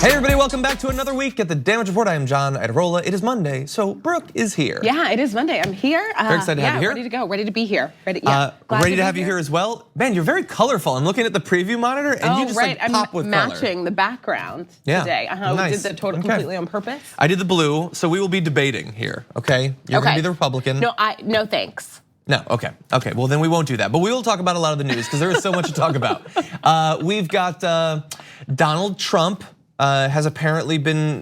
Hey everybody, welcome back to another week at the Damage Report. I am John Iderola. It is Monday, so Brooke is here. Yeah, it is Monday. I'm here. Very excited to have you here. Ready to go, ready to be here. Ready to have you here as well. Man, you're very colorful. I'm looking at the preview monitor and you just like pop with color. I'm matching the background today. Nice. We did the total completely on purpose. I did the blue, so we will be debating here, okay? You're gonna be the Republican. No thanks. No, okay, well then we won't do that. But we will talk about a lot of the news because there is so much to talk about. We've got Donald Trump. Has apparently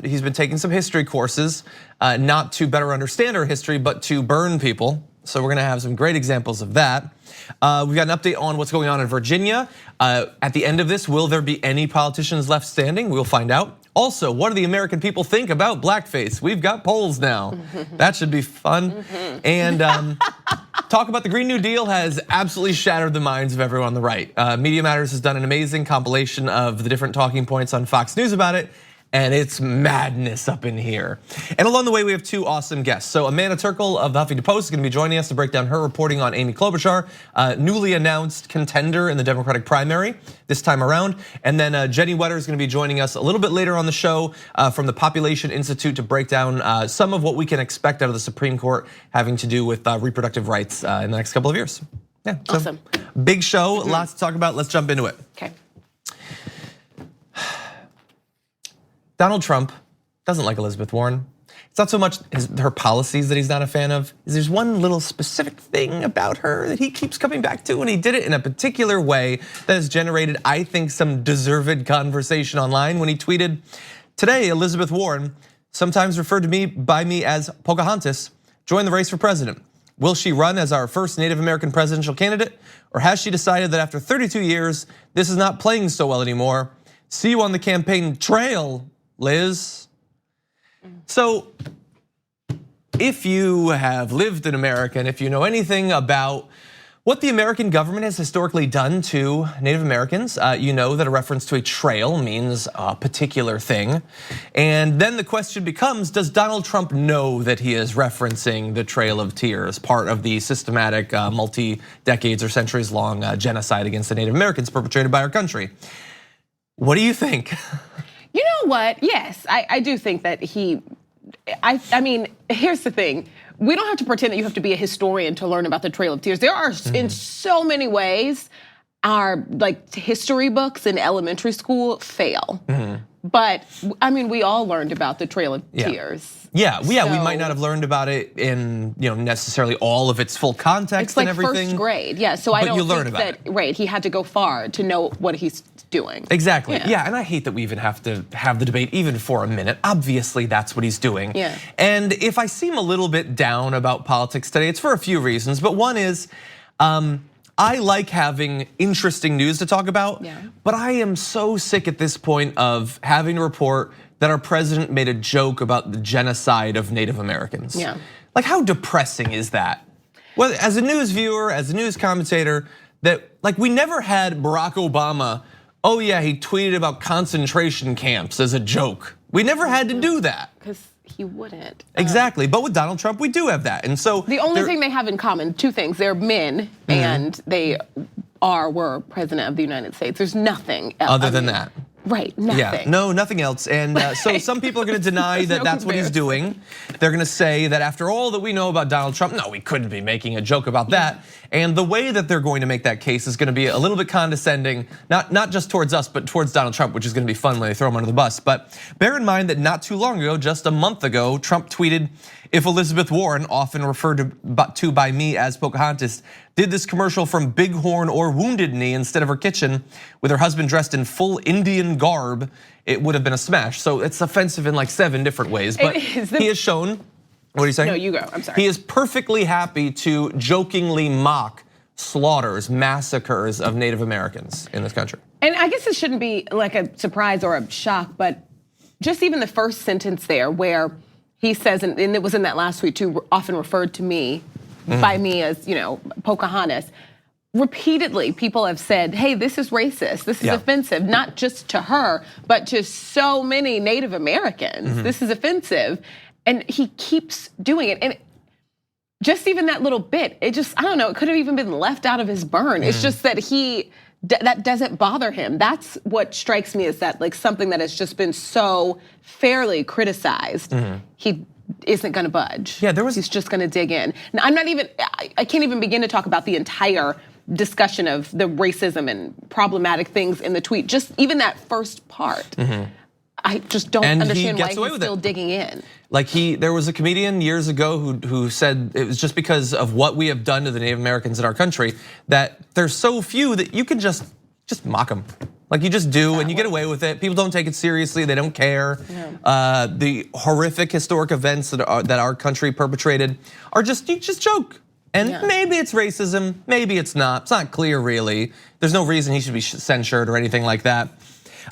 he's been taking some history courses, not to better understand our history, but to burn people. So we're gonna have some great examples of that. We've got an update on what's going on in Virginia. At the end of this, will there be any politicians left standing? We'll find out. Also, what do the American people think about blackface? We've got polls now. That should be fun. And talk about the Green New Deal has absolutely shattered the minds of everyone on the right. Media Matters has done an amazing compilation of the different talking points on Fox News about it. And it's madness up in here. And along the way, we have two awesome guests. So Amanda Terkel of the Huffington Post is gonna be joining us to break down her reporting on Amy Klobuchar, newly announced contender in the Democratic primary this time around. And then Jennie Wetter is gonna be joining us a little bit later on the show from the Population Institute to break down some of what we can expect out of the Supreme Court having to do with reproductive rights in the next couple of years. Yeah, so awesome. Big show, lots to talk about. Let's jump into it. Okay. Donald Trump doesn't like Elizabeth Warren. It's not so much her policies that he's not a fan of. There's one little specific thing about her that he keeps coming back to, and he did it in a particular way that has generated, I think, some deserved conversation online when he tweeted, "Today, Elizabeth Warren, sometimes referred to by me as Pocahontas, joined the race for president. Will she run as our first Native American presidential candidate? Or has she decided that after 32 years, this is not playing so well anymore? See you on the campaign trail, Liz." So if you have lived in America and if you know anything about what the American government has historically done to Native Americans, you know that a reference to a trail means a particular thing. And then the question becomes, does Donald Trump know that he is referencing the Trail of Tears, part of the systematic multi-decades or centuries long genocide against the Native Americans perpetrated by our country? What do you think? You know what? Yes, I do think that I mean, here's the thing. We don't have to pretend that you have to be a historian to learn about the Trail of Tears. There are in so many ways our like history books in elementary school fail. But I mean, we all learned about the Trail of Tears. Yeah, we might not have learned about it in necessarily all of its full context it's like and everything. First grade, yeah. So I don't think that right. He had to go far to know what he's doing. Exactly. Yeah, and I hate that we even have to have the debate even for a minute. Obviously, that's what he's doing. Yeah. And if I seem a little bit down about politics today, it's for a few reasons. But one is, I like having interesting news to talk about, but I am so sick at this point of having to report that our president made a joke about the genocide of Native Americans. Yeah. Like, how depressing is that? Well, as a news viewer, as a news commentator, that like we never had Barack Obama, oh yeah, he tweeted about concentration camps as a joke. We never had to do that. Because he wouldn't. Exactly, but with Donald Trump, we do have that. And so the only thing they have in common, two things, they're men and they were president of the United States. There's nothing else. Other than that. Right, nothing. Yeah, no, nothing else. And so some people are gonna deny that that's what he's doing. They're gonna say that after all that we know about Donald Trump, no, we couldn't be making a joke about that. And the way that they're going to make that case is gonna be a little bit condescending, not just towards us, but towards Donald Trump, which is gonna be fun when they throw him under the bus. But bear in mind that not too long ago, just a month ago, Trump tweeted, "If Elizabeth Warren, often referred to by me as Pocahontas, did this commercial from Bighorn or Wounded Knee instead of her kitchen with her husband dressed in full Indian garb, it would have been a smash." So it's offensive in like 7 different ways, but he has shown, what are you saying? No, you go, I'm sorry. He is perfectly happy to jokingly mock slaughters, massacres of Native Americans in this country. And I guess it shouldn't be like a surprise or a shock, but just even the first sentence there where he says, and it was in that last tweet too, often referred to me, by me as, Pocahontas. Repeatedly, people have said, hey, this is racist, this is offensive, not just to her, but to so many Native Americans. This is offensive. And he keeps doing it. And just even that little bit, it just, I don't know, it could have even been left out of his burn. It's just that he that doesn't bother him. That's what strikes me, is that like something that has just been so fairly criticized, he isn't going to budge. Yeah, he's just going to dig in. And I can't even begin to talk about the entire discussion of the racism and problematic things in the tweet. Just even that first part. I just don't understand why he's still digging in. Like there was a comedian years ago who said it was just because of what we have done to the Native Americans in our country that there's so few that you can just mock them. Like you just do, and you get away with it. People don't take it seriously; they don't care. Yeah. The horrific historic events that our country perpetrated are you just joke. And maybe it's racism, maybe it's not. It's not clear really. There's no reason he should be censured or anything like that.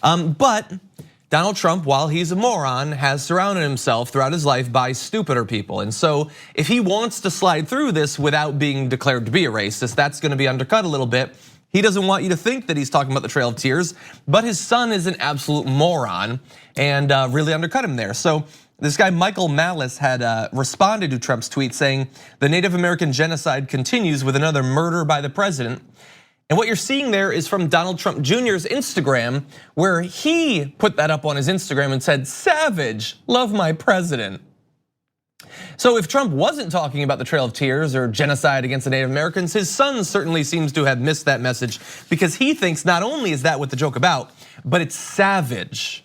But Donald Trump, while he's a moron, has surrounded himself throughout his life by stupider people. And so if he wants to slide through this without being declared to be a racist, that's gonna be undercut a little bit. He doesn't want you to think that he's talking about the Trail of Tears, but his son is an absolute moron and really undercut him there. So this guy, Michael Malice, had responded to Trump's tweet saying, the Native American genocide continues with another murder by the president. And what you're seeing there is from Donald Trump Jr.'s Instagram, where he put that up on his Instagram and said, savage, love my president. So if Trump wasn't talking about the Trail of Tears or genocide against the Native Americans, his son certainly seems to have missed that message, because he thinks not only is that what the joke about, but it's savage.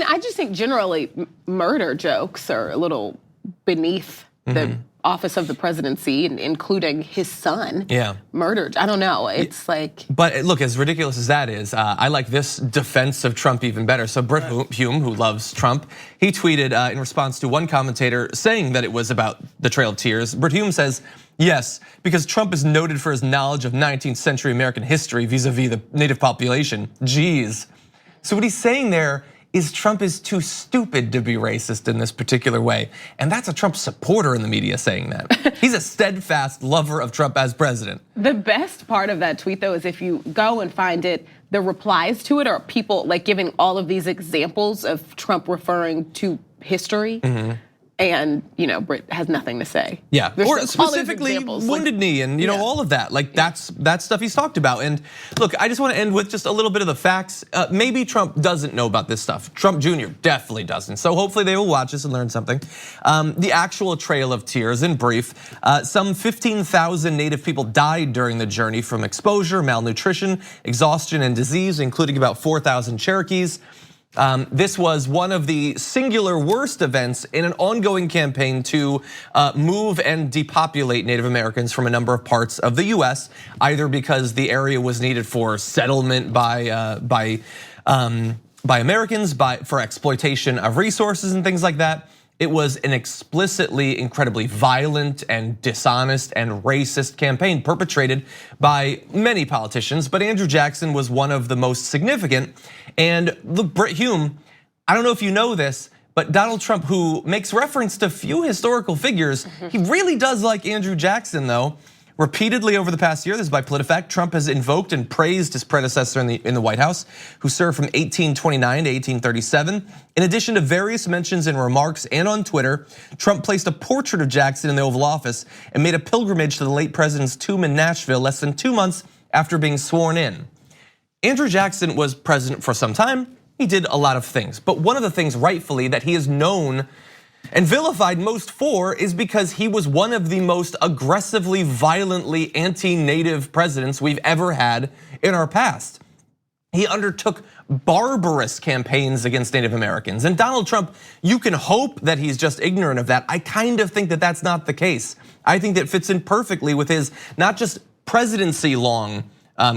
I just think generally murder jokes are a little beneath the office of the presidency, including his son. Murdered. I don't know. It's like. But look, as ridiculous as that is, I like this defense of Trump even better. So Brooke Hume, who loves Trump, he tweeted in response to one commentator saying that it was about the Trail of Tears. Brooke Hume says, yes, because Trump is noted for his knowledge of 19th century American history vis-a-vis the native population. Jeez. So what he's saying there is Trump is too stupid to be racist in this particular way. And that's a Trump supporter in the media saying that. He's a steadfast lover of Trump as president. The best part of that tweet though is if you go and find it, the replies to it are people like giving all of these examples of Trump referring to history. And Britt has nothing to say. Yeah, or specifically Wounded Knee and all of that. Like that's stuff he's talked about. And look, I just want to end with just a little bit of the facts. Maybe Trump doesn't know about this stuff. Trump Jr. definitely doesn't. So hopefully they will watch this and learn something. The actual Trail of Tears, in brief, some 15,000 Native people died during the journey from exposure, malnutrition, exhaustion, and disease, including about 4,000 Cherokees. This was one of the singular worst events in an ongoing campaign to move and depopulate Native Americans from a number of parts of the US, either because the area was needed for settlement by Americans, for exploitation of resources and things like that. It was an explicitly incredibly violent and dishonest and racist campaign perpetrated by many politicians, but Andrew Jackson was one of the most significant. And look, Britt Hume, I don't know if you know this, but Donald Trump, who makes reference to few historical figures, he really does like Andrew Jackson though. Repeatedly over the past year, this is by PolitiFact, Trump has invoked and praised his predecessor in the White House, who served from 1829 to 1837. In addition to various mentions in remarks and on Twitter, Trump placed a portrait of Jackson in the Oval Office and made a pilgrimage to the late president's tomb in Nashville less than 2 months after being sworn in. Andrew Jackson was president for some time. He did a lot of things, but one of the things rightfully that he is known and vilified most for is because he was one of the most aggressively, violently anti-native presidents we've ever had in our past. He undertook barbarous campaigns against Native Americans. And Donald Trump, you can hope that he's just ignorant of that. I kind of think that that's not the case. I think that fits in perfectly with his not just presidency-long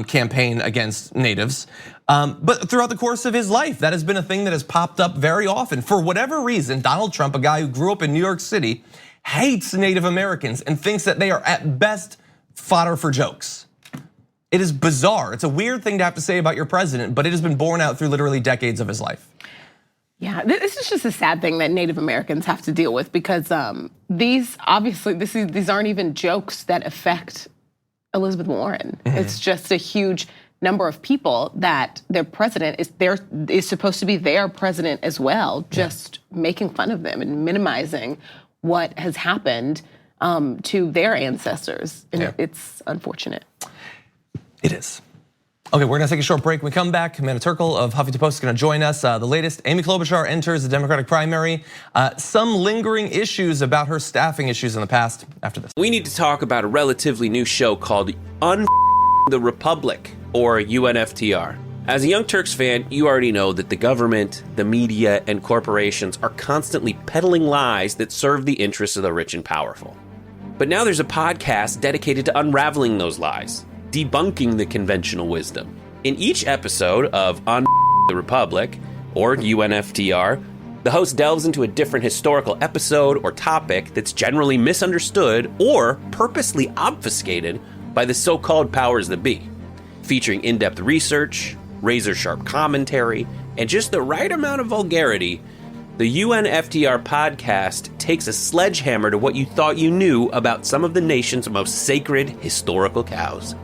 campaign against natives, but throughout the course of his life, that has been a thing that has popped up very often. For whatever reason, Donald Trump, a guy who grew up in New York City, hates Native Americans and thinks that they are at best fodder for jokes. It is bizarre. It's a weird thing to have to say about your president, but it has been borne out through literally decades of his life. Yeah, this is just a sad thing that Native Americans have to deal with, because these aren't even jokes that affect Elizabeth Warren. It's just a huge number of people that their president is supposed to be their president as well, just making fun of them and minimizing what has happened to their ancestors. And it's unfortunate. It is. Okay, we're gonna take a short break. When we come back, Amanda Terkel of Huffington Post is gonna join us. The latest, Amy Klobuchar enters the Democratic primary. Some lingering issues about her staffing issues in the past after this. We need to talk about a relatively new show called the Republic, or UNFTR. As a Young Turks fan, you already know that the government, the media, and corporations are constantly peddling lies that serve the interests of the rich and powerful. But now there's a podcast dedicated to unraveling those lies, debunking the conventional wisdom. In each episode of On the Republic, or UNFTR, the host delves into a different historical episode or topic that's generally misunderstood or purposely obfuscated by the so-called powers that be, featuring in-depth research, razor-sharp commentary, and just the right amount of vulgarity. The UNFTR podcast takes a sledgehammer to what you thought you knew about some of the nation's most sacred historical cows.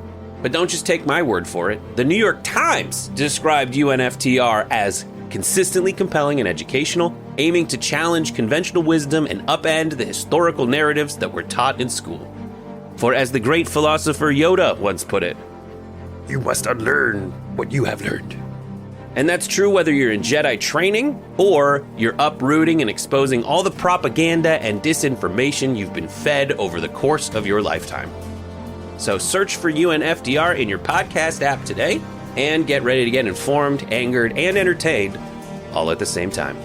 But don't just take my word for it. The New York Times described UNFTR as consistently compelling and educational, aiming to challenge conventional wisdom and upend the historical narratives that were taught in school. For as the great philosopher Yoda once put it, "You must unlearn what you have learned." And that's true whether you're in Jedi training or you're uprooting and exposing all the propaganda and disinformation you've been fed over the course of your lifetime. So search for UNFTR in your podcast app today and get ready to get informed, angered, and entertained all at the same time.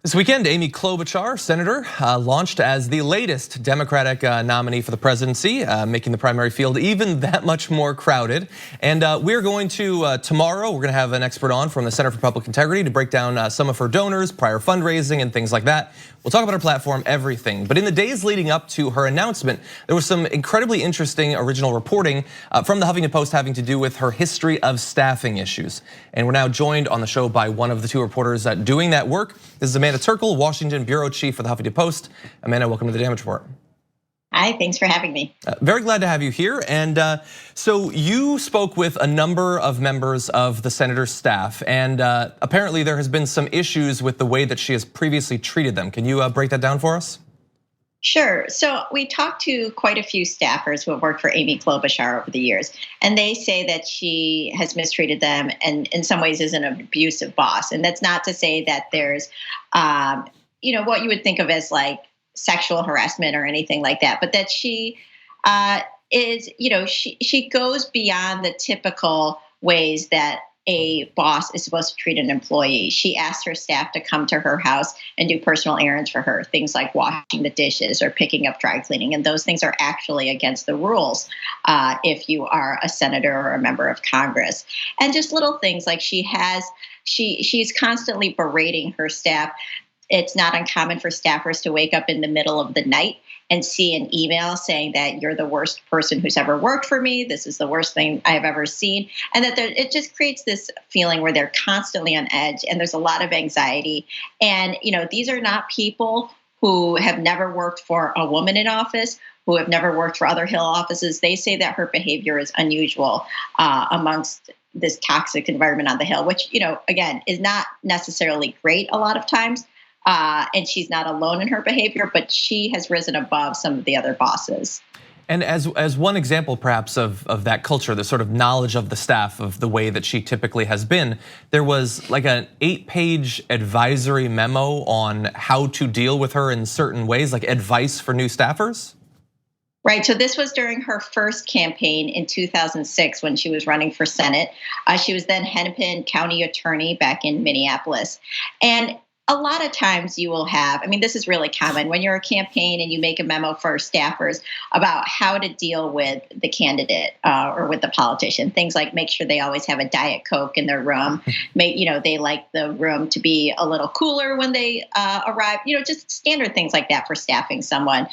This weekend, Amy Klobuchar, senator, launched as the latest Democratic nominee for the presidency, making the primary field even that much more crowded. And we're going to, tomorrow, we're gonna have an expert on from the Center for Public Integrity to break down some of her donors, prior fundraising, and things like that. We'll talk about her platform, everything. But in the days leading up to her announcement, there was some incredibly interesting original reporting from the Huffington Post having to do with her history of staffing issues. And we're now joined on the show by one of the two reporters doing that work. This is Amanda Terkel, Washington bureau chief for the Huffington Post. Amanda, welcome to the Damage Report. Hi, thanks for having me. Very glad to have you here. And so you spoke with a number of members of the senator's staff, and apparently there has been some issues with the way that she has previously treated them. Can you break that down for us? Sure. So we talked to quite a few staffers who have worked for Amy Klobuchar over the years, and they say that she has mistreated them and in some ways is an abusive boss. And that's not to say that there's, what you would think of as like sexual harassment or anything like that, but that she is, she goes beyond the typical ways that a boss is supposed to treat an employee. She asked her staff to come to her house and do personal errands for her, things like washing the dishes or picking up dry cleaning. And those things are actually against the rules if you are a senator or a member of Congress. And just little things like she's constantly berating her staff. It's not uncommon for staffers to wake up in the middle of the night and see an email saying that you're the worst person who's ever worked for me. This is the worst thing I have ever seen. And that it just creates this feeling where they're constantly on edge and there's a lot of anxiety. And, these are not people who have never worked for a woman in office, who have never worked for other Hill offices. They say that her behavior is unusual amongst this toxic environment on the Hill, which, again, is not necessarily great a lot of times. And she's not alone in her behavior, but she has risen above some of the other bosses. And as one example, perhaps, of that culture, the sort of knowledge of the staff of the way that she typically has been, there was like an 8-page advisory memo on how to deal with her in certain ways, like advice for new staffers. Right. So this was during her first campaign in 2006 when she was running for Senate. She was then Hennepin County Attorney back in Minneapolis. And a lot of times you will have, this is really common when you're a campaign and you make a memo for staffers about how to deal with the candidate or with the politician. Things like make sure they always have a Diet Coke in their room. They like the room to be a little cooler when they arrive. Just standard things like that for staffing someone.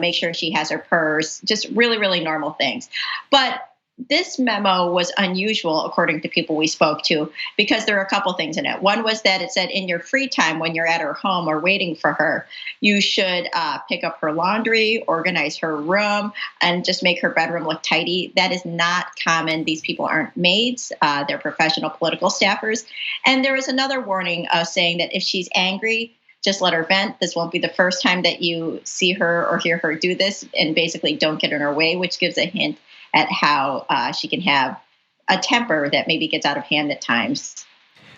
Make sure she has her purse. Just really, really normal things. But this memo was unusual, according to people we spoke to, because there are a couple things in it. One was that it said in your free time when you're at her home or waiting for her, you should pick up her laundry, organize her room, and just make her bedroom look tidy. That is not common. These people aren't maids. They're professional political staffers. And there was another warning saying that if she's angry, just let her vent. This won't be the first time that you see her or hear her do this, and basically don't get in her way, which gives a hint at how she can have a temper that maybe gets out of hand at times.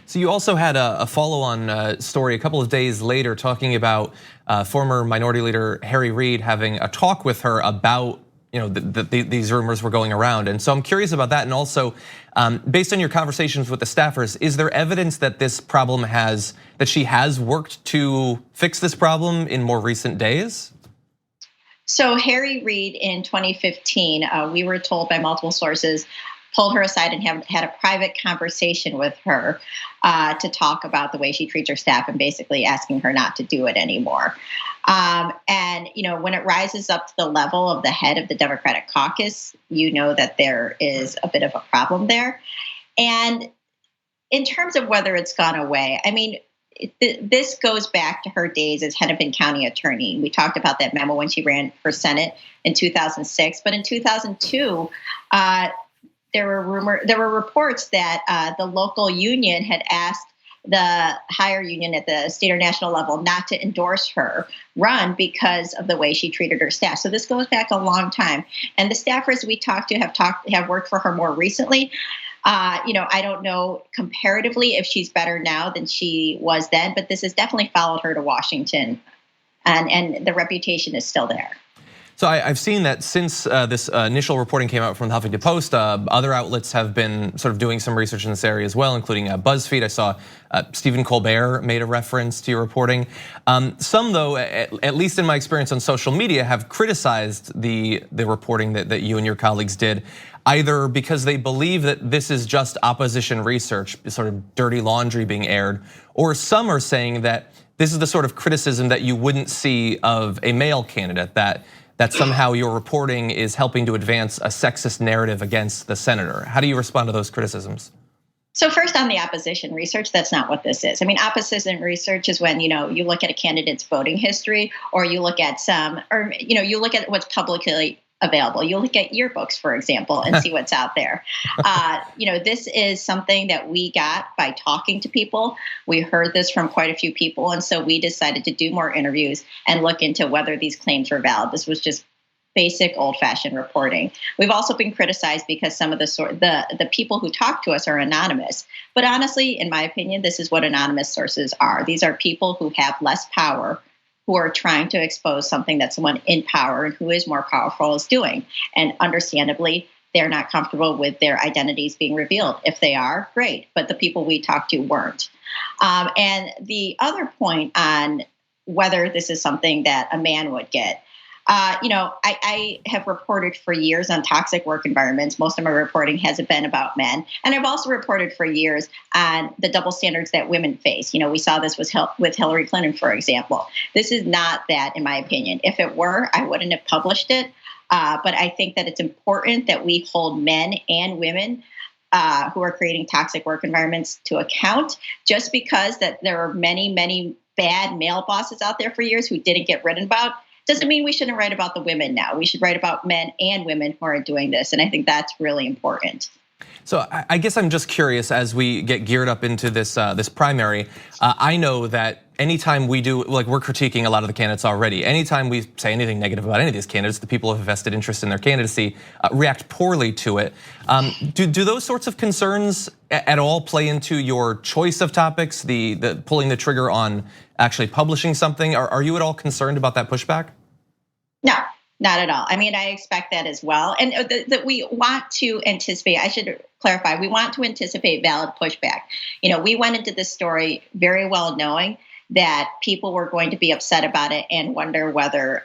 So you also had a follow-on story a couple of days later talking about former Minority Leader Harry Reid having a talk with her about these rumors were going around. And so I'm curious about that. And also, based on your conversations with the staffers, is there evidence that this problem that she has worked to fix this problem in more recent days? So Harry Reid in 2015, we were told by multiple sources, pulled her aside and had a private conversation with her to talk about the way she treats her staff and basically asking her not to do it anymore. And when it rises up to the level of the head of the Democratic caucus, that there is a bit of a problem there. And in terms of whether it's gone away, I mean, this goes back to her days as Hennepin County attorney. We talked about that memo when she ran for Senate in 2006. But in 2002, there were reports that the local union had asked the higher union at the state or national level not to endorse her run because of the way she treated her staff. So this goes back a long time. And the staffers we talked to have worked for her more recently. I don't know comparatively if she's better now than she was then, but this has definitely followed her to Washington, and the reputation is still there. So I've seen that since this initial reporting came out from the Huffington Post, other outlets have been sort of doing some research in this area as well, including BuzzFeed. I saw Stephen Colbert made a reference to your reporting. Some, though, at least in my experience on social media, have criticized the reporting that you and your colleagues did, either because they believe that this is just opposition research, sort of dirty laundry being aired, or some are saying that this is the sort of criticism that you wouldn't see of a male candidate, that somehow your reporting is helping to advance a sexist narrative against the senator. How do you respond to those criticisms? So first, on the opposition research, that's not what this is. I mean, opposition research is when, you look at a candidate's voting history, or you look at you look at what's publicly available. You look at yearbooks, for example, and see what's out there. This is something that we got by talking to people. We heard this from quite a few people, and so we decided to do more interviews and look into whether these claims were valid. This was just basic old-fashioned reporting. We've also been criticized because some of the people who talk to us are anonymous. But honestly, in my opinion, this is what anonymous sources are. These are people who have less power, who are trying to expose something that someone in power and who is more powerful is doing. And understandably, they're not comfortable with their identities being revealed. If they are, great. But the people we talked to weren't. And the other point on whether this is something that a man would get, I have reported for years on toxic work environments. Most of my reporting hasn't been about men. And I've also reported for years on the double standards that women face. We saw this with Hillary Clinton, for example. This is not that, in my opinion. If it were, I wouldn't have published it. But I think that it's important that we hold men and women who are creating toxic work environments to account. Just because that there are many, many bad male bosses out there for years who didn't get written about doesn't mean we shouldn't write about the women now. We should write about men and women who are doing this. And I think that's really important. So I guess I'm just curious, as we get geared up into this primary, I know that anytime we do, we're critiquing a lot of the candidates already. Anytime we say anything negative about any of these candidates, the people who have vested interest in their candidacy react poorly to it. Do those sorts of concerns at all play into your choice of topics, the pulling the trigger on actually publishing something? Are you at all concerned about that pushback? No. Not at all. I mean, I expect that as well. And that we want to anticipate, I should clarify, we want to anticipate valid pushback. We went into this story very well knowing that people were going to be upset about it and wonder whether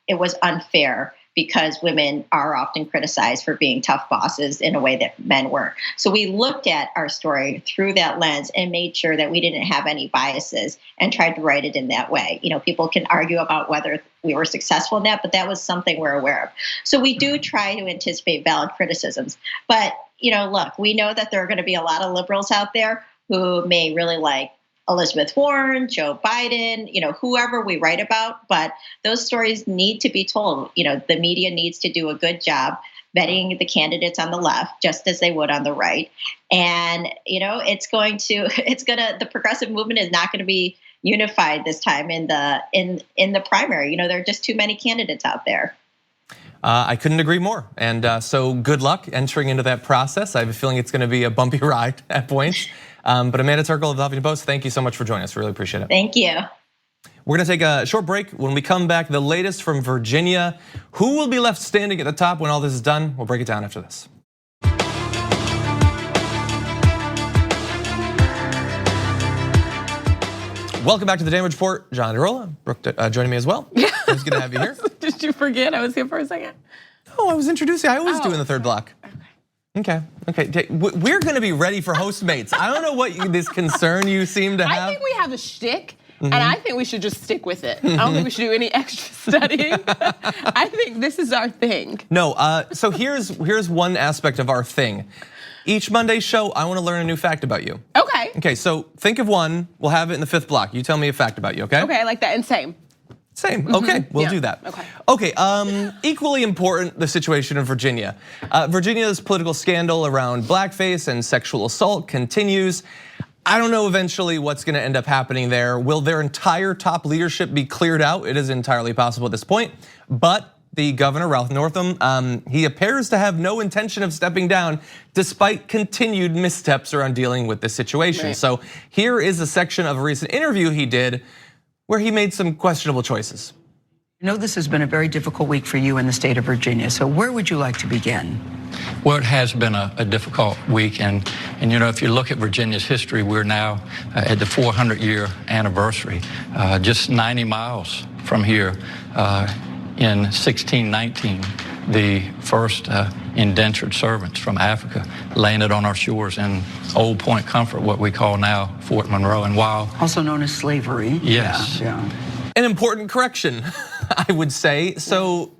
it was unfair because women are often criticized for being tough bosses in a way that men weren't. So we looked at our story through that lens and made sure that we didn't have any biases and tried to write it in that way. People can argue about whether we were successful in that, but that was something we're aware of. So we do try to anticipate valid criticisms. But, look, we know that there are going to be a lot of liberals out there who may really like Elizabeth Warren, Joe Biden, whoever we write about, but those stories need to be told. The media needs to do a good job vetting the candidates on the left, just as they would on the right. And, the progressive movement is not going to be unified this time in the primary. There are just too many candidates out there. I couldn't agree more. And so good luck entering into that process. I have a feeling it's going to be a bumpy ride at points. But Amanda Terkel of the Huffington Post, thank you so much for joining us. Really appreciate it. Thank you. We're gonna take a short break. When we come back, the latest from Virginia. Who will be left standing at the top when all this is done? We'll break it down after this. Welcome back to the Damage Report. John DeRola, Brooke joining me as well. It's good to have you here. Did you forget I was here for a second? Oh, I was introducing. I always do in the third block. Okay. We're gonna be ready for Hostmates. I don't know what this concern you seem to have. I think we have a shtick, and I think we should just stick with it. I don't think we should do any extra studying. I think this is our thing. No, so here's one aspect of our thing. Each Monday show, I wanna learn a new fact about you. Okay. Okay, so think of one, we'll have it in the fifth block. You tell me a fact about you, okay? Okay, I like that, and same. Same, okay, we'll do that. Okay, equally important, the situation in Virginia. Virginia's political scandal around blackface and sexual assault continues. I don't know eventually what's gonna end up happening there. Will their entire top leadership be cleared out? It is entirely possible at this point, but the governor, Ralph Northam, he appears to have no intention of stepping down despite continued missteps around dealing with this situation. Right. So here is a section of a recent interview he did where he made some questionable choices. This has been a very difficult week for you in the state of Virginia. So where would you like to begin? Well, it has been a difficult week. And if you look at Virginia's history, we're now at the 400-year anniversary. Just 90 miles from here, in 1619, the first indentured servants from Africa landed on our shores in Old Point Comfort, what we call now Fort Monroe. And while also known as slavery. Yes. Yeah. An important correction, I would say. So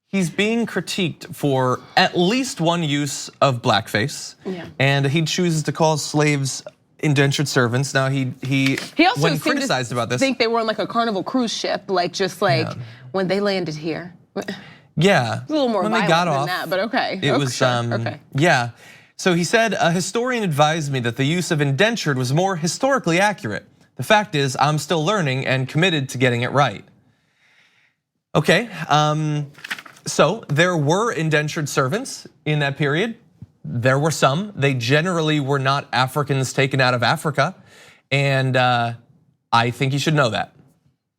he's being critiqued for at least one use of blackface. Yeah. And he chooses to call slaves indentured servants. Now he also when seemed criticized to about this, think they were on like a Carnival cruise ship, when they landed here. Yeah, It's a little more when violent they got than off, that, but okay. It was okay. Yeah. So he said, a historian advised me that the use of indentured was more historically accurate. The fact is, I'm still learning and committed to getting it right. Okay, so there were indentured servants in that period. There were some. They generally were not Africans taken out of Africa. And I think you should know that.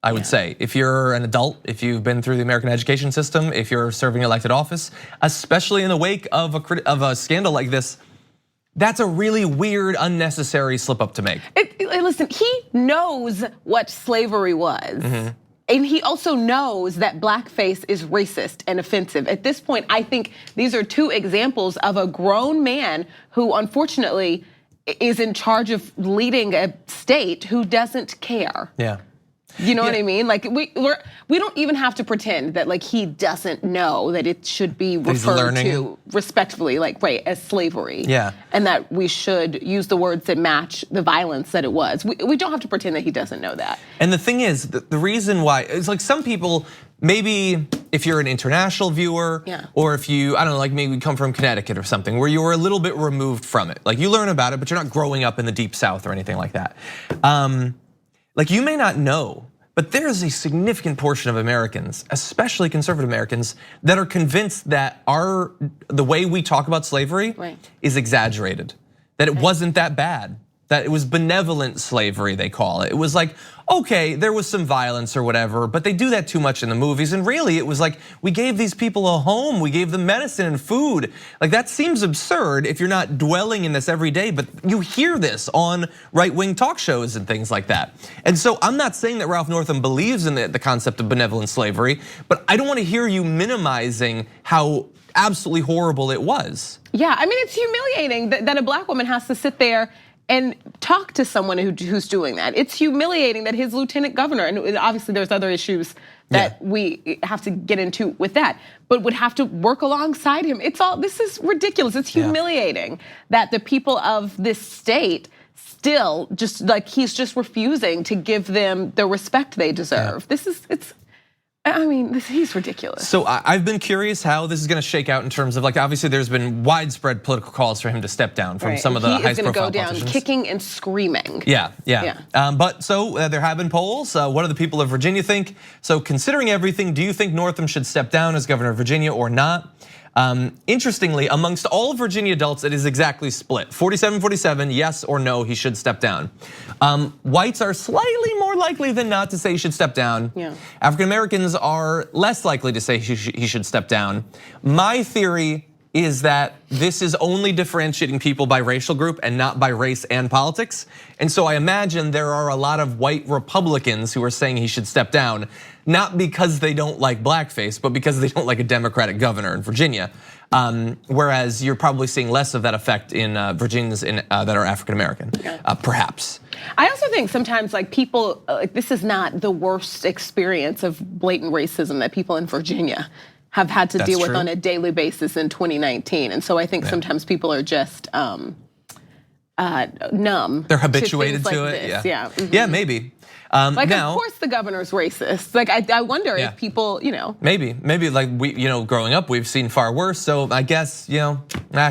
I would say, if you're an adult, if you've been through the American education system, if you're serving elected office, especially in the wake of a scandal like this, that's a really weird, unnecessary slip up to make. Listen, he knows what slavery was. And he also knows that blackface is racist and offensive. At this point, I think these are two examples of a grown man who unfortunately is in charge of leading a state who doesn't care. Yeah. You know what I mean? Like we don't even have to pretend that he doesn't know that it should be referred to respectfully, as slavery. Yeah. And that we should use the words that match the violence that it was. We don't have to pretend that he doesn't know that. And the thing is, the reason why, it's some people, maybe if you're an international viewer, or if you, I don't know, maybe come from Connecticut or something, where you were a little bit removed from it. You learn about it, but you're not growing up in the deep South or anything like that. You may not know, but there is a significant portion of Americans, especially conservative Americans, that are convinced that the way we talk about slavery is exaggerated, that it wasn't that bad, that it was benevolent slavery, they call it. It was like, okay, there was some violence or whatever, but they do that too much in the movies. And really, it was like, we gave these people a home, we gave them medicine and food. Like, that seems absurd if you're not dwelling in this every day, but you hear this on right-wing talk shows and things like that. And so I'm not saying that Ralph Northam believes in the concept of benevolent slavery, but I don't want to hear you minimizing how absolutely horrible it was. Yeah, I mean, it's humiliating that a black woman has to sit there and talk to someone who's doing that. It's humiliating that his lieutenant governor, and obviously there's other issues that we have to get into with that, but would have to work alongside him. This is ridiculous. It's humiliating that the people of this state still just like, he's just refusing to give them the respect they deserve. He's ridiculous. So I've been curious how this is going to shake out in terms of, like, obviously there's been widespread political calls for him to step down from some of the highest profile politicians. He is going to go down kicking and screaming. Yeah. But so there have been polls. What do the people of Virginia think? So considering everything, do you think Northam should step down as governor of Virginia or not? Interestingly, amongst all Virginia adults, it is exactly split. 47-47, yes or no, he should step down. Whites are slightly more likely than not to say he should step down. Yeah. African Americans are less likely to say he should step down. My theory is that this is only differentiating people by racial group and not by race and politics. And so I imagine there are a lot of white Republicans who are saying he should step down, not because they don't like blackface, but because they don't like a Democratic governor in Virginia. Whereas you're probably seeing less of that effect in Virginians that are African American, perhaps. I also think sometimes like people, this is not the worst experience of blatant racism that people in Virginia have had to deal with on a daily basis in 2019. And so I think sometimes people are just numb. They're habituated to it. Yeah, maybe. Like, now, of course the governor's racist. Like, I wonder if people, Maybe like we, growing up, we've seen far worse. So I guess, he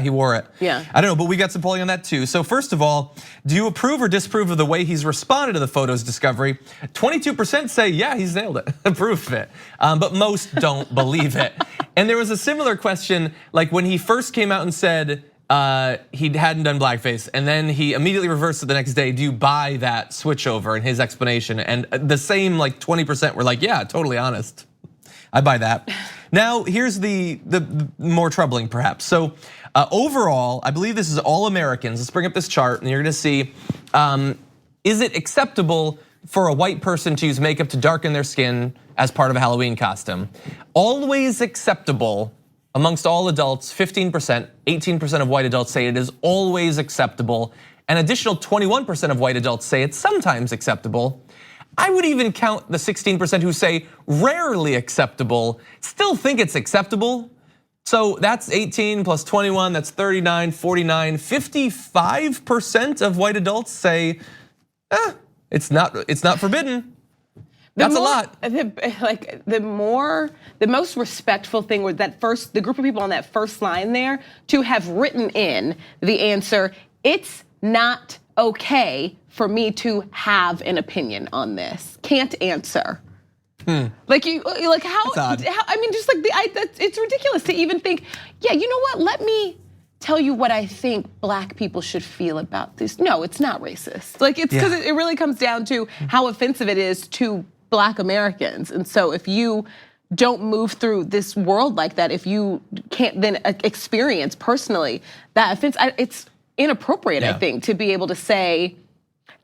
wore it. Yeah. I don't know, but we got some polling on that too. So first of all, do you approve or disapprove of the way he's responded to the photo's discovery? 22% say, yeah, he's nailed it, approve of it. But most don't believe it. And there was a similar question, like when he first came out and said, he hadn't done blackface, and then he immediately reversed it the next day. Do you buy that switchover and his explanation? And the same, like 20% were like, yeah, totally honest. I buy that. Now, here's the more troubling perhaps. So overall, I believe this is all Americans. Let's bring up this chart and you're gonna see, is it acceptable for a white person to use makeup to darken their skin as part of a Halloween costume? Always acceptable. Amongst all adults, 15%, 18% of white adults say it is always acceptable. An additional 21% of white adults say it's sometimes acceptable. I would even count the 16% who say rarely acceptable, still think it's acceptable. So that's 18 plus 21, that's 39, 49, 55% of white adults say, it's not forbidden. That's a lot. The most respectful thing was the group of people on that first line there to have written in the answer, it's not okay for me to have an opinion on this. Can't answer. Like how? I mean, just like it's ridiculous to even think, yeah, you know what? Let me tell you what I think black people should feel about this. No, it's not racist. Like it's because it really comes down to how offensive it is to Black Americans. And so if you don't move through this world like that, if you can't then experience personally that offense, it's inappropriate, I think, to be able to say,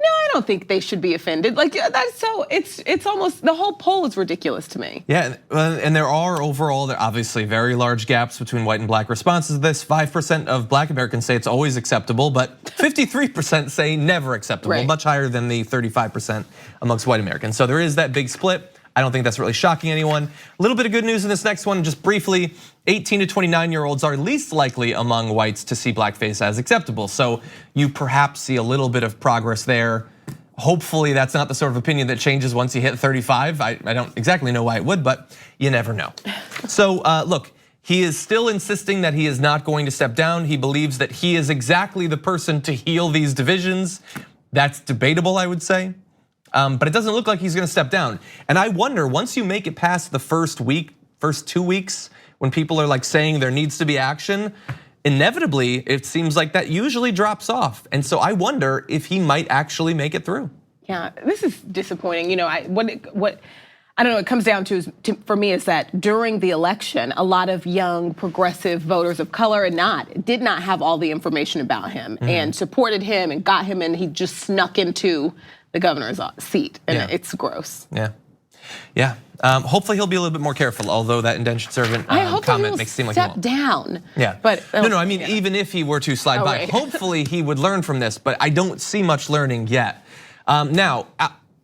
no, I don't think they should be offended. Like that's so, it's almost, the whole poll is ridiculous to me. Yeah, and there are obviously very large gaps between white and black responses to this. 5% of black Americans say it's always acceptable, but 53% say never acceptable, much higher than the 35% amongst white Americans. So there is that big split. I don't think that's really shocking anyone. A little bit of good news in this next one, just briefly, 18 to 29-year-olds are least likely among whites to see blackface as acceptable. So you perhaps see a little bit of progress there. Hopefully that's not the sort of opinion that changes once you hit 35. I don't exactly know why it would, but you never know. So look, he is still insisting that he is not going to step down. He believes that he is exactly the person to heal these divisions. That's debatable, I would say. But it doesn't look like he's gonna step down. And I wonder, once you make it past the first 2 weeks, when people are like saying there needs to be action, inevitably, it seems like that usually drops off. And so I wonder if he might actually make it through. Yeah, this is disappointing. You know, what I don't know, it comes down to, for me, is that during the election, a lot of young progressive voters of color did not have all the information about him and supported him and got him, and he just snuck into the governor's seat, and it's gross. Yeah. Hopefully he'll be a little bit more careful, although that indentured servant comment makes it seem like he won't. Step down. Yeah. But no, I mean, even if he were to slide by, right. hopefully he would learn from this, but I don't see much learning yet. Now,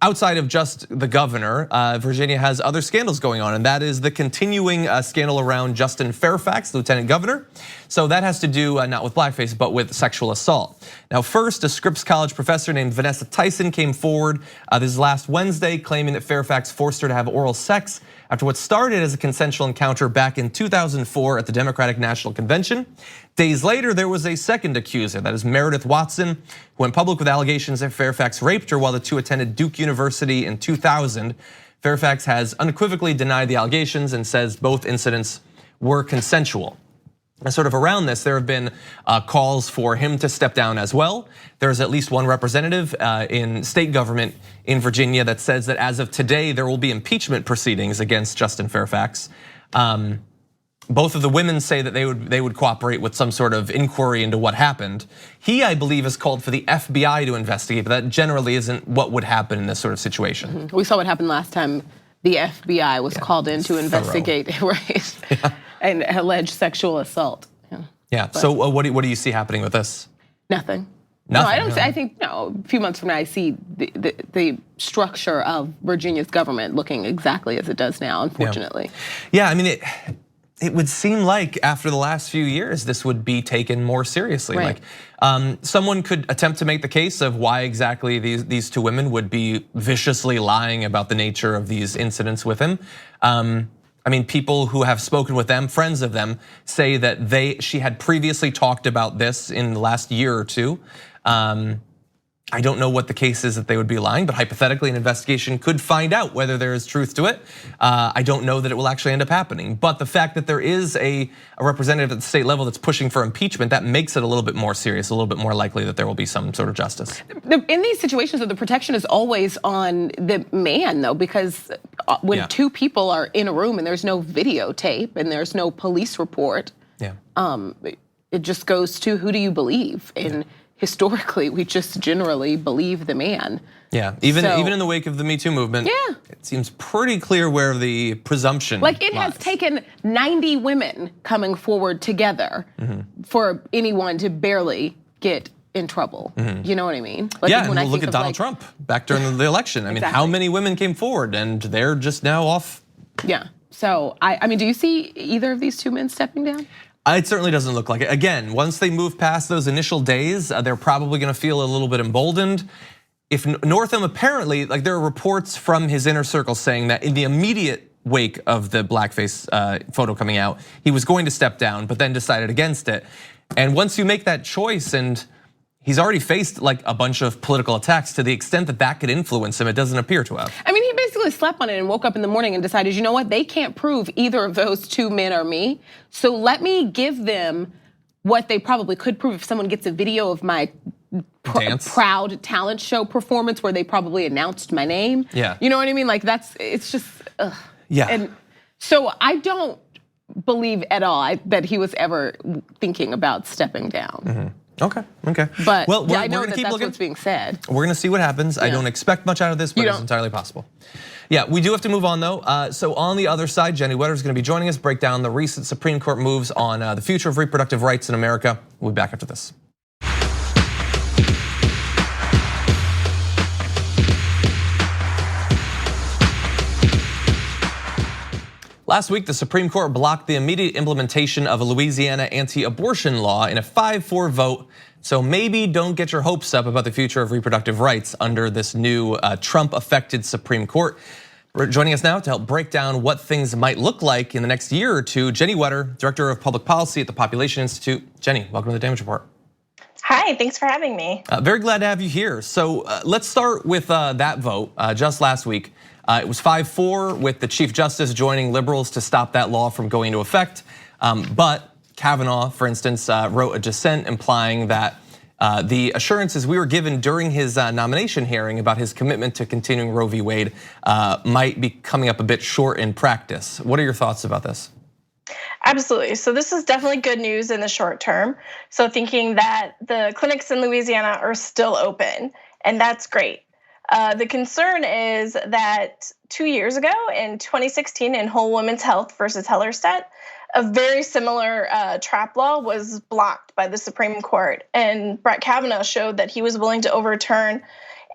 outside of just the governor, Virginia has other scandals going on, and that is the continuing scandal around Justin Fairfax, lieutenant governor. So that has to do not with blackface, but with sexual assault. Now, first, a Scripps College professor named Vanessa Tyson came forward this last Wednesday, claiming that Fairfax forced her to have oral sex after what started as a consensual encounter back in 2004 at the Democratic National Convention. Days later, there was a second accuser, that is Meredith Watson, who went public with allegations that Fairfax raped her while the two attended Duke University in 2000. Fairfax has unequivocally denied the allegations and says both incidents were consensual. And sort of around this, there have been calls for him to step down as well. There's at least one representative in state government in Virginia that says that as of today, there will be impeachment proceedings against Justin Fairfax. Both of the women say that they would cooperate with some sort of inquiry into what happened. He, I believe, has called for the FBI to investigate, but that generally isn't what would happen in this sort of situation. We saw what happened last time the FBI was called in to investigate, right? Yeah. And alleged sexual assault. Yeah. So what do you see happening with this? Nothing. Nothing. No, I don't. I think a few months from now, I see the structure of Virginia's government looking exactly as it does now. Unfortunately. Yeah. I mean, it would seem like after the last few years, this would be taken more seriously. Right. Like someone could attempt to make the case of why exactly these two women would be viciously lying about the nature of these incidents with him. I mean, people who have spoken with them, friends of them, say that she had previously talked about this in the last year or two. I don't know what the case is that they would be lying, but hypothetically an investigation could find out whether there is truth to it. I don't know that it will actually end up happening, but the fact that there is a representative at the state level that's pushing for impeachment, that makes it a little bit more serious, a little bit more likely that there will be some sort of justice. In these situations, the protection is always on the man, though, because when two people are in a room and there's no videotape and there's no police report, it just goes to who do you believe? And historically, we just generally believe the man. Yeah, even in the wake of the Me Too movement, it seems pretty clear where the presumption like it lies. has taken 90 women coming forward together for anyone to barely get in trouble. You know what I mean? Like yeah, and look at Donald Trump back during the election. I mean, how many women came forward and they're just now off? Yeah, so I mean, do you see either of these two men stepping down? It certainly doesn't look like it. Again, once they move past those initial days, they're probably gonna feel a little bit emboldened. If Northam apparently, like there are reports from his inner circle saying that in the immediate wake of the blackface photo coming out, he was going to step down, but then decided against it. And once you make that choice, and he's already faced like a bunch of political attacks, to the extent that that could influence him, it doesn't appear to have. I mean, he basically slept on it and woke up in the morning and decided, you know what, they can't prove either of those two men are me. So let me give them what they probably could prove if someone gets a video of my proud talent show performance where they probably announced my name. Yeah. You know what I mean? Like it's just, ugh. Yeah. And so I don't believe at all that he was ever thinking about stepping down. Okay. But well, I know that that's what's being said. We're gonna see what happens. I don't expect much out of this, but it's entirely possible. Yeah, we do have to move on though. So on the other side, Jennie Wetter is gonna be joining us, break down the recent Supreme Court moves on the future of reproductive rights in America. We'll be back after this. Last week, the Supreme Court blocked the immediate implementation of a Louisiana anti-abortion law in a 5-4 vote. So maybe don't get your hopes up about the future of reproductive rights under this new Trump-affected Supreme Court. Joining us now to help break down what things might look like in the next year or two, Jennie Wetter, Director of Public Policy at the Population Institute. Jennie, welcome to the Damage Report. Hi, thanks for having me. Very glad to have you here. So let's start with that vote just last week. It was 5-4 with the Chief Justice joining liberals to stop that law from going into effect. But Kavanaugh, for instance, wrote a dissent implying that the assurances we were given during his nomination hearing about his commitment to continuing Roe v. Wade might be coming up a bit short in practice. What are your thoughts about this? Absolutely. So this is definitely good news in the short term. So thinking that the clinics in Louisiana are still open, and that's great. The concern is that 2 years ago in 2016 in Whole Women's Health versus Hellerstedt, a very similar trap law was blocked by the Supreme Court. And Brett Kavanaugh showed that he was willing to overturn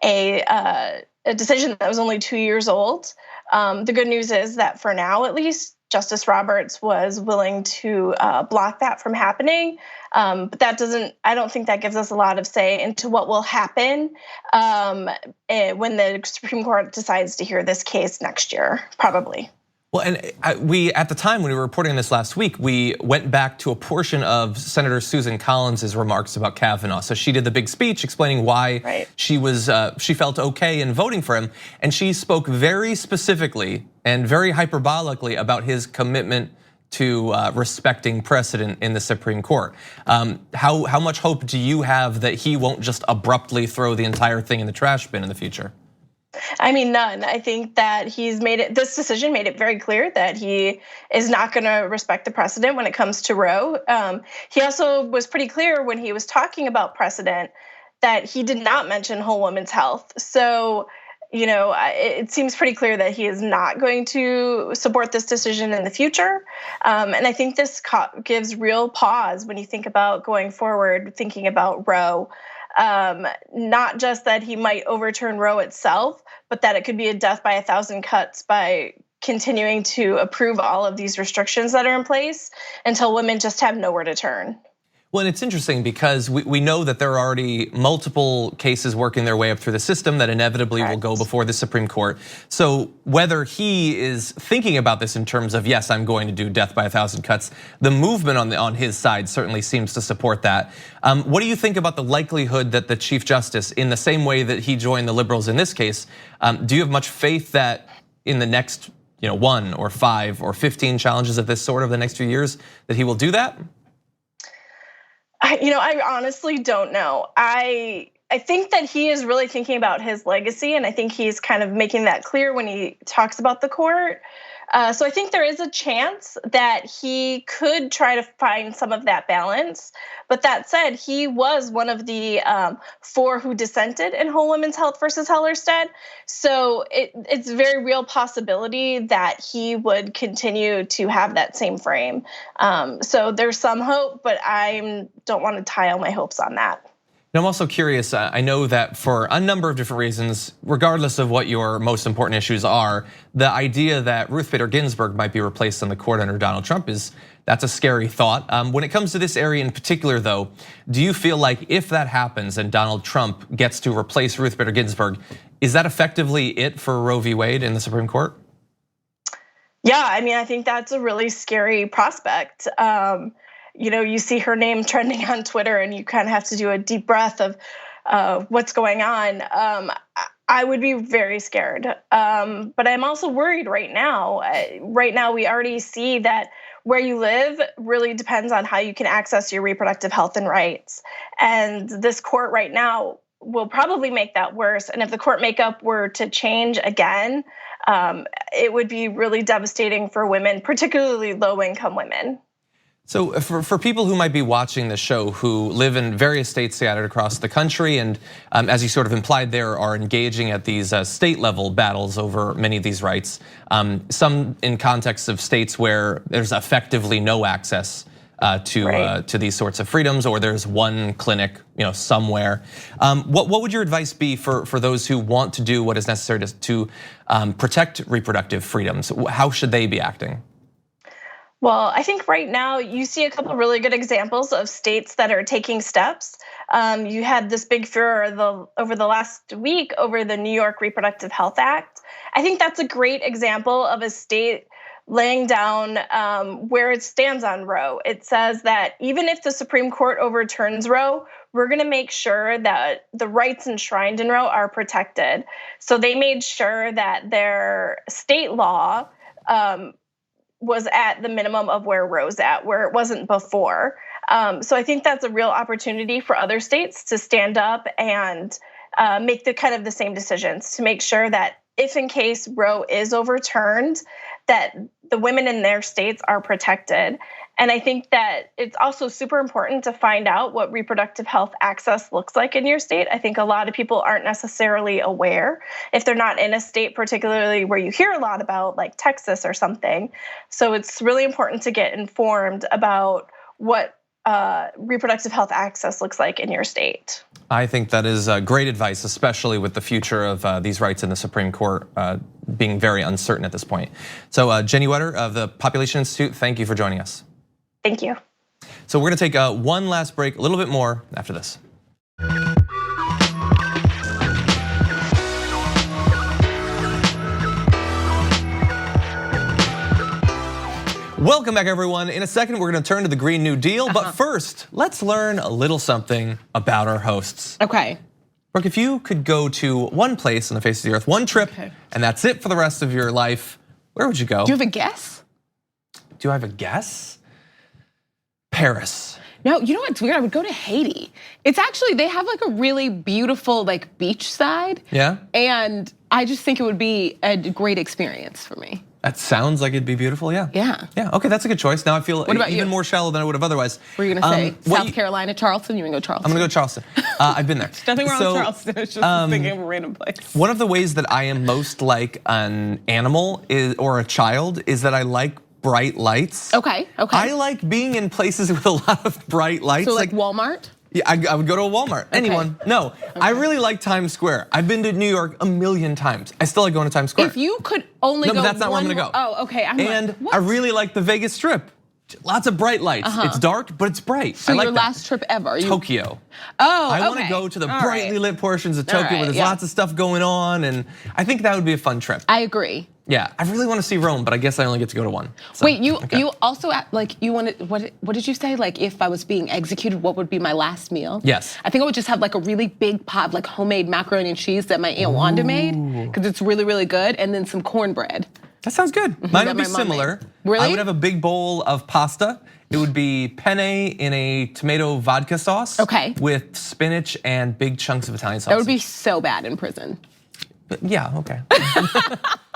a decision that was only 2 years old. The good news is that for now, at least, Justice Roberts was willing to block that from happening. But I don't think that gives us a lot of say into what will happen when the Supreme Court decides to hear this case next year, probably. Well, and we, at the time when we were reporting on this last week, we went back to a portion of Senator Susan Collins' remarks about Kavanaugh. So she did the big speech explaining why she felt okay in voting for him. And she spoke very specifically and very hyperbolically about his commitment to respecting precedent in the Supreme Court. How much hope do you have that he won't just abruptly throw the entire thing in the trash bin in the future? I mean, none. I think that this decision made it very clear that he is not going to respect the precedent when it comes to Roe. He also was pretty clear when he was talking about precedent that he did not mention Whole Women's Health. So, it seems pretty clear that he is not going to support this decision in the future. And I think this gives real pause when you think about going forward, thinking about Roe. Not just that he might overturn Roe itself, but that it could be a death by 1,000 cuts by continuing to approve all of these restrictions that are in place until women just have nowhere to turn. Well, and it's interesting because we know that there are already multiple cases working their way up through the system that inevitably will go before the Supreme Court. So whether he is thinking about this in terms of, yes, I'm going to do death by 1,000 cuts, the movement on his side certainly seems to support that. What do you think about the likelihood that the Chief Justice, in the same way that he joined the liberals in this case, do you have much faith that in the next 1 or 5 or 15 challenges of this sort of the next few years that he will do that? I honestly don't know. I think that he is really thinking about his legacy, and I think he's kind of making that clear when he talks about the court. So I think there is a chance that he could try to find some of that balance. But that said, he was one of the 4 who dissented in Whole Women's Health versus Hellerstedt. So it's a very real possibility that he would continue to have that same frame. So there's some hope, but I don't want to tie all my hopes on that. Now, I'm also curious, I know that for a number of different reasons, regardless of what your most important issues are, the idea that Ruth Bader Ginsburg might be replaced on the court under Donald Trump that's a scary thought. When it comes to this area in particular though, do you feel like if that happens and Donald Trump gets to replace Ruth Bader Ginsburg, is that effectively it for Roe v. Wade in the Supreme Court? Yeah, I think that's a really scary prospect. You see her name trending on Twitter and you kind of have to do a deep breath of what's going on. I would be very scared. But I'm also worried right now. Right now, we already see that where you live really depends on how you can access your reproductive health and rights. And this court right now will probably make that worse. And if the court makeup were to change again, it would be really devastating for women, particularly low-income women. So for people who might be watching the show who live in various states scattered across the country and as you sort of implied there are engaging at these state level battles over many of these rights, some in context of states where there's effectively no access to these sorts of freedoms, or there's one clinic somewhere. What would your advice be for those who want to do what is necessary to protect reproductive freedoms? How should they be acting? Well, I think right now you see a couple of really good examples of states that are taking steps. You had this big furor over the last week over the New York Reproductive Health Act. I think that's a great example of a state laying down where it stands on Roe. It says that even if the Supreme Court overturns Roe, we're going to make sure that the rights enshrined in Roe are protected. So they made sure that their state law was at the minimum of where Roe's at, where it wasn't before. So I think that's a real opportunity for other states to stand up and make the kind of the same decisions to make sure that if in case Roe is overturned, that the women in their states are protected. And I think that it's also super important to find out what reproductive health access looks like in your state. I think a lot of people aren't necessarily aware if they're not in a state, particularly where you hear a lot about, like Texas or something. So it's really important to get informed about what reproductive health access looks like in your state. I think that is great advice, especially with the future of these rights in the Supreme Court being very uncertain at this point. So Jennie Wetter of the Population Institute, thank you for joining us. Thank you. So we're gonna take one last break, a little bit more after this. Welcome back, everyone. In a second, we're gonna turn to the Green New Deal, but first, let's learn a little something about our hosts. Okay. Brooke, if you could go to one place on the face of the earth, one trip, and that's it for the rest of your life, where would you go? Do you have a guess? Do I have a guess? Paris. No, you know what's weird? I would go to Haiti. It's actually, they have like a really beautiful like beach side. Yeah? And I just think it would be a great experience for me. That sounds like it'd be beautiful, yeah. Yeah. Yeah, okay, that's a good choice. Now I feel about even you? more shallow than I would have otherwise. What were you gonna say? South Carolina, Charleston? You wanna go Charleston? I'm gonna go Charleston. I've been there. Nothing wrong with Charleston, it's just thinking of a random place. One of the ways that I am most like an animal or a child is that I like bright lights. Okay. I like being in places with a lot of bright lights. So like Walmart? Yeah, I would go to a Walmart. Anyone? No, I really like Times Square. I've been to New York a million times. I still like going to Times Square. If you could only go No, but that's not where I'm gonna go. Oh, okay. And I really like the Vegas Strip. Lots of bright lights. It's dark, but it's bright. So I like your that. last trip ever? Tokyo. Oh, I want to go to the brightly lit portions of Tokyo where there's lots of stuff going on, and I think that would be a fun trip. I agree. Yeah, I really want to see Rome, but I guess I only get to go to one. So, Wait, you also like you wanted what did you say? Like if I was being executed, what would be my last meal? Yes. I think I would just have like a really big pot of like homemade macaroni and cheese that my Aunt Wanda made because it's really, really good, and then some cornbread. That sounds good. Mine would be similar. Really? I would have a big bowl of pasta. It would be penne in a tomato vodka sauce. Okay. With spinach and big chunks of Italian sausage. That would be so bad in prison. But yeah, okay.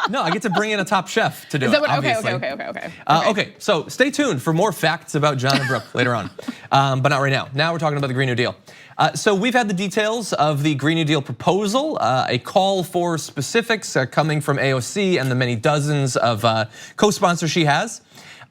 No, I get to bring in a top chef to do Is that it, what, obviously. Okay, so stay tuned for more facts about John and Brooke later on, but not right now. Now we're talking about the Green New Deal. So we've had the details of the Green New Deal proposal, a call for specifics coming from AOC and the many dozens of co-sponsors she has.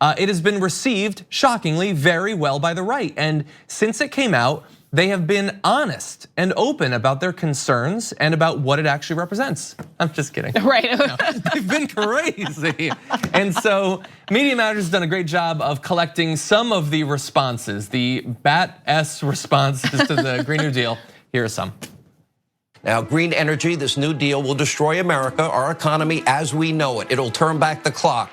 It has been received, shockingly, very well by the right. And since it came out, they have been honest and open about their concerns and about what it actually represents. I'm just kidding. Right. No, they've been crazy. And so Media Matters has done a great job of collecting some of the responses, the BAT-S responses to the Green New Deal. Here are some. Now, green energy, this new deal will destroy America, our economy as we know it. It'll turn back the clock.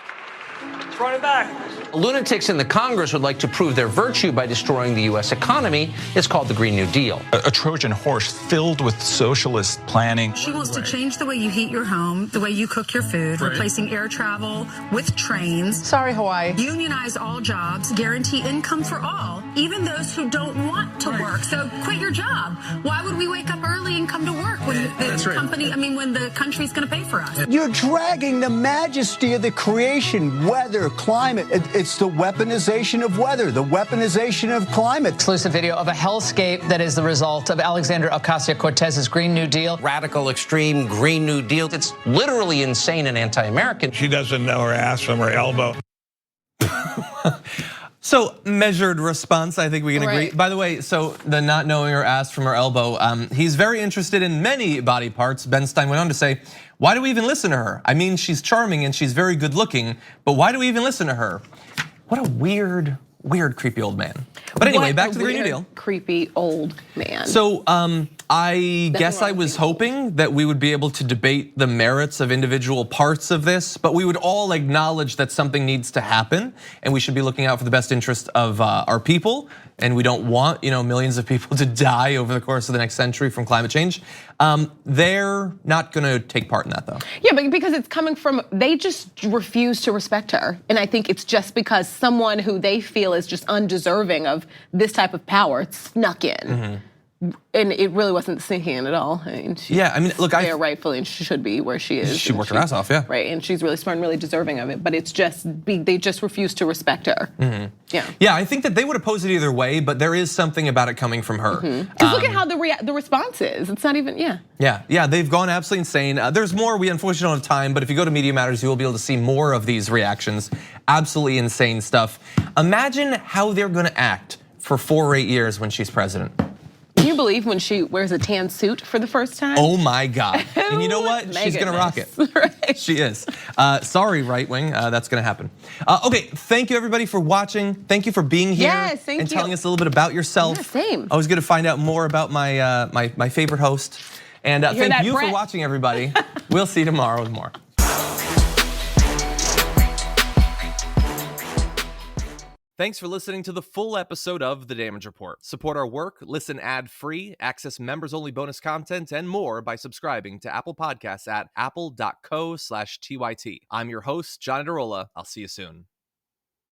It's running back. Lunatics in the Congress would like to prove their virtue by destroying the US economy. It's called the Green New Deal. A Trojan horse filled with socialist planning. She wants to change the way you heat your home, the way you cook your food, replacing air travel with trains. Sorry, Hawaii. Unionize all jobs, guarantee income for all, even those who don't want to work. So quit your job. Why would we wake up early and come to work when when the country's going to pay for us? You're dragging the majesty of the creation, weather, climate. It's the weaponization of weather, the weaponization of climate. Exclusive video of a hellscape that is the result of Alexander Ocasio-Cortez's Green New Deal. Radical, extreme Green New Deal. It's literally insane and anti-American. She doesn't know her ass from her elbow. So measured response, I think we can agree. By the way, so the not knowing her ass from her elbow, he's very interested in many body parts. Ben Stein went on to say, why do we even listen to her? I mean, she's charming and she's very good looking, but why do we even listen to her? What a weird, creepy old man. But anyway, back to the Green New Deal. Creepy old man. So I guess I was hoping that we would be able to debate the merits of individual parts of this, but we would all acknowledge that something needs to happen and we should be looking out for the best interest of our people and we don't want millions of people to die over the course of the next century from climate change. They're not going to take part in that, though. Yeah, but because it's coming from, they just refuse to respect her. And I think it's just because someone who they feel is just undeserving of this type of power snuck in. And it really wasn't sinking in at all. I mean, look, there rightfully, and she should be where she is. She worked her ass off, yeah. Right, and she's really smart and really deserving of it. But it's just, they just refuse to respect her. Yeah, I think that they would oppose it either way, but there is something about it coming from her. Because look at how the response is. It's not even, Yeah, they've gone absolutely insane. There's more, we unfortunately don't have time, but if you go to Media Matters, you will be able to see more of these reactions. Absolutely insane stuff. Imagine how they're gonna act for 4 or 8 years when she's president. Can you believe when she wears a tan suit for the first time? Oh my God. And you know what? She's gonna rock it. Right. She is. Sorry, right wing, that's gonna happen. Okay, thank you everybody for watching. Thank you for being here and telling us a little bit about yourself. Yeah, same. I was gonna find out more about my my favorite host. And thank you for watching, everybody. We'll see you tomorrow with more. Thanks for listening to the full episode of The Damage Report. Support our work, listen ad-free, access members-only bonus content, and more by subscribing to Apple Podcasts at apple.co/TYT. I'm your host, John Adarola. I'll see you soon.